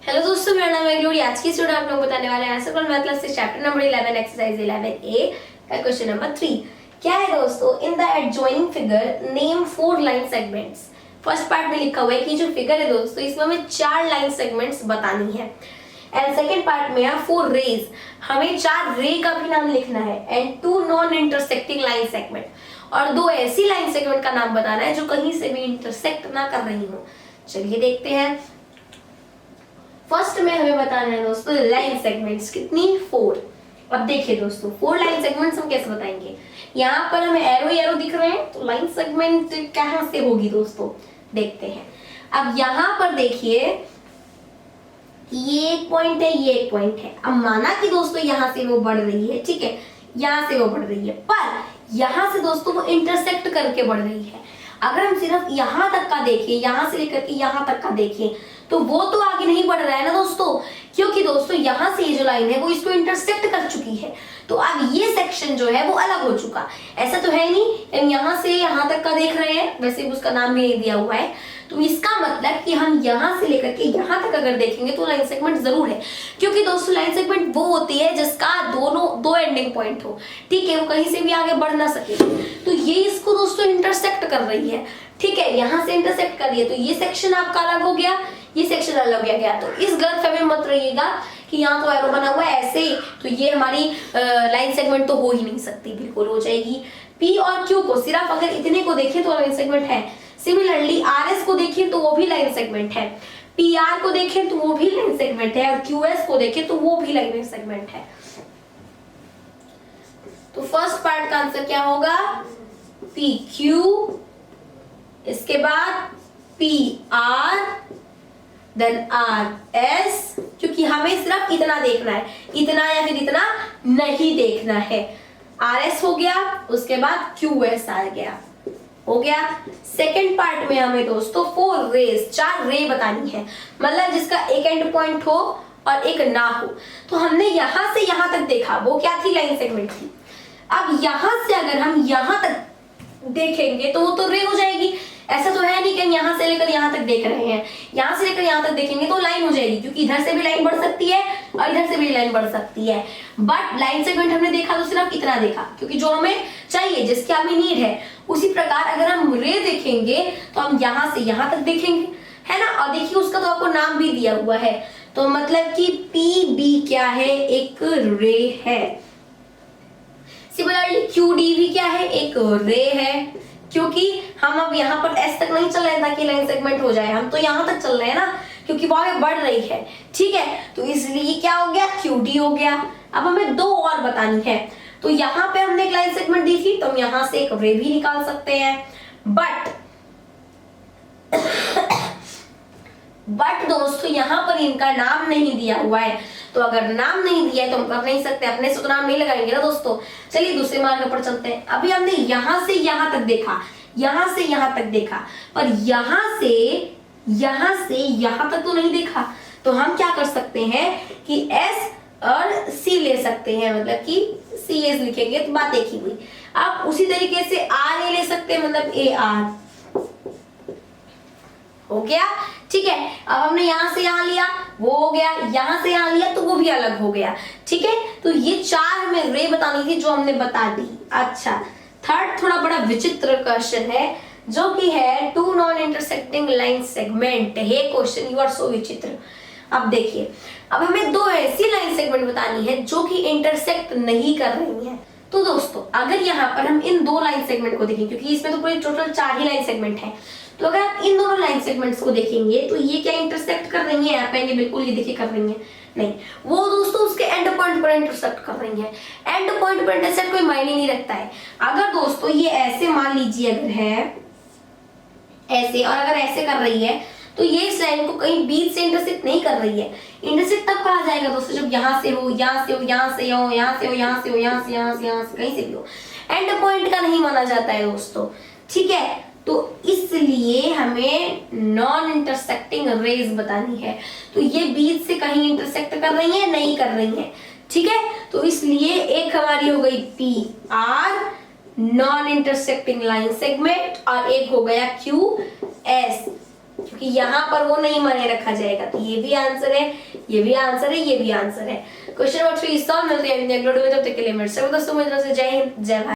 Hello दोस्तों, मेरा नाम है ग्लोरी। आज की स्टूडियो आप लोग बताने वाले हैं आंसर मैथ क्लास से चैप्टर नंबर 11 एक्सरसाइज 11A का क्वेश्चन नंबर 3। क्या है दोस्तों? In the adjoining figure name 4 line segments. First part में लिखा हुआ है कि जो फिगर है दोस्तों इसमें हमें 4 लाइन सेगमेंट्स बतानी है। एंड सेकंड पार्ट में है 4 रेज, हमें 4 रे का भी नाम लिखना है। And 2 non intersecting line segment, और 2 ऐसी लाइन सेगमेंट का नाम बताना है जो कहीं से भी इंटरसेक्ट ना कर रही हो। चलिए देखते हैं। फर्स्ट में हमें बताना है दोस्तों लाइन सेगमेंट्स कितनी, 4। अब देखिए दोस्तों 4 लाइन सेगमेंट्स हम कैसे बताएंगे। यहाँ पर हमें एरो दिख रहे हैं, तो लाइन सेगमेंट कहां से होगी दोस्तों, देखते हैं। अब यहाँ पर देखिए ये एक पॉइंट है, ये एक पॉइंट है। अब माना कि दोस्तों यहाँ से वो बढ़ रही है, ठीक है, यहाँ से वो बढ़ रही है, पर यहाँ से दोस्तों वो इंटरसेक्ट करके बढ़ रही है। अगर हम सिर्फ यहाँ तक का देखें, यहाँ से लेकर के यहाँ तक का देखें, तो वो तो आगे नहीं बढ़ रहा है ना दोस्तों, क्योंकि दोस्तों यहाँ से ये जो लाइन है वो इसको इंटरसेक्ट कर चुकी है। तो अब ये सेक्शन जो है वो अलग हो चुका। ऐसा तो है नहीं, हम यहाँ से यहाँ तक का देख रहे हैं, वैसे उसका नाम भी नहीं दिया हुआ है। तो इसका मतलब कि हम यहाँ से लेकर के यहाँ तक अगर देखेंगे तो लाइन सेगमेंट जरूर है, क्योंकि दोस्तों लाइन सेगमेंट वो होती है जिसका दो एंडिंग पॉइंट हो, ठीक है, वो कहीं से भी आगे बढ़ ना सके। तो ये इसको दोस्तों इंटरसेक्ट कर रही है, ठीक है, यहाँ से इंटरसेक्ट कर रही है। तो ये सेक्शन आपका अलग हो गया, ये सेक्शन अलग हो गया। तो इस गलतफहमी में मत रहिएगा कि यहाँ तो एरो बना हुआ है ऐसे ही, तो ये हमारी लाइन सेगमेंट तो हो ही नहीं सकती, बिल्कुल हो जाएगी। पी और क्यू को सिर्फ अगर इतने को देखें तो लाइन सेगमेंट है। सिमिलरली आर एस को देखें तो वो भी लाइन सेगमेंट है, पी आर को देखें तो वो भी लाइन सेगमेंट है, और क्यू एस को देखें तो वो भी लाइन सेगमेंट है। तो फर्स्ट पार्ट का आंसर क्या होगा, पी क्यू, इसके बाद P R, then R S, क्योंकि हमें सिर्फ इतना देखना है, इतना या फिर इतना नहीं देखना है। आर एस हो गया, उसके बाद क्यू एस आ गया, हो गया। सेकेंड पार्ट में हमें दोस्तों 4 रेज, 4 रे बतानी है, मतलब जिसका एक एंड पॉइंट हो और एक ना हो। तो हमने यहां से यहां तक देखा, वो क्या थी, लाइन सेगमेंट थी। अब यहां से अगर हम यहां तक देखेंगे तो वो तो रे हो जाएगी। ऐसा तो है नहीं कि हम यहाँ से लेकर यहाँ तक देख रहे हैं, यहाँ से लेकर यहाँ तक देखेंगे तो लाइन हो जाएगी, क्योंकि इधर से भी लाइन बढ़ सकती है और इधर से भी लाइन बढ़ सकती है। बट लाइन सेगमेंट हमने देखा तो सिर्फ इतना देखा, क्योंकि जो हमें चाहिए, जिसकी हमें नीड है। उसी प्रकार अगर हम रे देखेंगे तो हम यहाँ से यहाँ तक देखेंगे, है ना। और देखिए उसका तो आपको नाम भी दिया हुआ है, तो मतलब कि पी बी क्या है, एक रे है। सिमिलरली क्यू डी भी क्या है, एक रे है, क्योंकि हम अब यहाँ पर एस तक नहीं चल रहे हैं ताकि लाइन सेगमेंट हो जाए, हम तो यहाँ तक चल रहे हैं ना, क्योंकि वो आगे बढ़ रही है, ठीक है। तो इसलिए क्या हो गया, क्यू डी हो गया। अब हमें 2 और बतानी है। तो यहाँ पे हमने एक लाइन सेगमेंट दी थी, तो हम यहाँ से एक रे भी निकाल सकते हैं। बट दोस्तों यहाँ पर इनका नाम नहीं दिया हुआ है, तो अगर नाम नहीं दिया है तो हम कर नहीं सकते, अपने से तो नाम नहीं लगाएंगे ना दोस्तों। चलिए दूसरे मार्ग पर चलते हैं। अभी हमने यहाँ से यहाँ तक देखा, यहाँ से यहाँ तक देखा, पर यहाँ से यहाँ तक तो नहीं देखा। तो हम क्या कर सकते हैं कि एस और सी ले सकते हैं, मतलब कि सी एस लिखेंगे तो बात एक ही हुई। आप उसी तरीके से आर ए ले सकते हैं, मतलब ए आर, हो गया, ठीक है। अब हमने यहां से यहां लिया, वो हो गया, यहां से यहां लिया तो वो भी अलग हो गया, ठीक है। तो ये 4 हमें रे बतानी थी, जो हमने बता दी। अच्छा, थर्ड थोड़ा बड़ा विचित्र क्वेश्चन है, जो कि है 2 नॉन इंटरसेक्टिंग लाइन सेगमेंट है क्वेश्चन। यू आर सो विचित्र। अब देखिए, अब हमें 2 ऐसी लाइन सेगमेंट बतानी है जो कि इंटरसेक्ट नहीं कर रही है। तो दोस्तों अगर यहाँ पर हम इन 2 लाइन सेगमेंट को देखें, क्योंकि इसमें तो पूरे टोटल 4 ही लाइन सेगमेंट है, तो अगर आप इन दोनों लाइन सेगमेंट्स को देखेंगे तो ये क्या इंटरसेक्ट कर रही है, आप कहेंगे बिल्कुल ये देखिए कर रही है, नहीं, वो दोस्तों उसके एंड पॉइंट पर इंटरसेक्ट कर रही है। एंड पॉइंट पर इंटरसेक्ट कोई मायने नहीं रखता है। अगर दोस्तों ये ऐसे मान लीजिए अगर है ऐसे, और अगर ऐसे कर रही है, तो ये इस लाइन को कहीं बीच से इंटरसेक्ट नहीं कर रही है। इंटरसेक्ट तब कहा जाएगा दोस्तों जब यहाँ से हो, यहाँ से हो, यहाँ से हो, यहाँ से हो, यहाँ से हो, यहाँ से, यहाँ से, यहाँ से, कहीं से भी हो। एंड पॉइंट का नहीं माना जाता है दोस्तों, ठीक है। तो इसलिए हमें नॉन इंटरसेक्टिंग रेज बतानी है। तो ये बीच से कहीं इंटरसेक्ट कर रही है, नहीं कर रही है, ठीक है। तो इसलिए एक हमारी हो गई P R non intersecting line segment, और एक हो गया क्यू एस क्योंकि यहाँ पर वो नहीं माने रखा जाएगा। तो ये भी आंसर है, ये भी आंसर है, ये भी आंसर है। Question number 3 solve. मिलते हैं अगले वीडियो में, तब तक के लिए मेरे से दोस्तों, मेरी तरफ से जय हिंद, जय भारत।